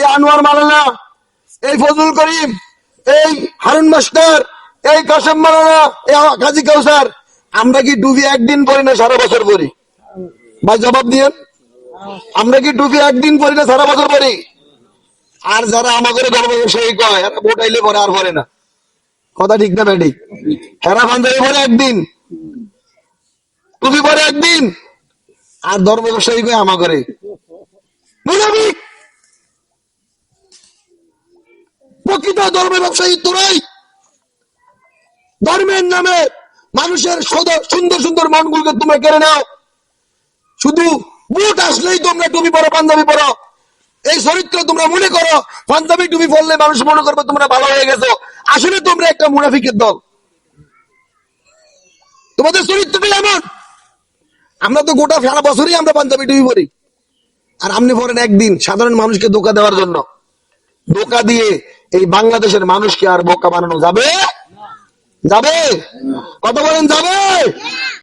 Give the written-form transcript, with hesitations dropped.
এই আনোয়ার মালানা, এই ফজলুল করিম, এই হারুন মাস্টার, এই কাশেম মালানা, এই কাজী কাউসার, আমরা কি ডুবি একদিন পড়ি না সারা বছর পড়ি? ভাই জবাব দিয়েন, আমরা কি ডুবি একদিন পড়ি না সারা বছর পড়ি? আর যারা আমাদের ধর্ম সেই কয় এরা ভোট আইলে পরে আর পড়ে না, কথা ঠিক না ব্যাটি? হেরা পাঞ্জাবি পরে একদিন, টুপি পরে একদিন, আর ধর্ম ব্যবসায়ী কয় আমা করে মুনাফিক। প্রকৃত ধর্ম ব্যবসায়ী তোরাই। ধর্মের নামে মানুষের সুন্দর সুন্দর মনগুলোকে তোমরা কেড়ে নাও। শুধু ভোট আসলেই তোমরা টুপি পরো, পাঞ্জাবি পরো, এই চরিত্র তোমরা মনে করো। পাঞ্জাবি টুপি পরলে মানুষ মনে করবে তোমরা ভালো হয়ে গেছো। আসলে তোমরা একটা মুনাফিকের দল, তোমাদের চরিত্রটাই এমন। আমরা তো গোটা সারা বছরই আমরা পাঞ্জাবি টুপি পরি, আর আপনি পরেন একদিন সাধারণ মানুষকে ধোকা দেওয়ার জন্য। ধোকা দিয়ে এই বাংলাদেশের মানুষকে আর বোকা বানানো যাবে? যাবে? কথা বলেন, যাবে?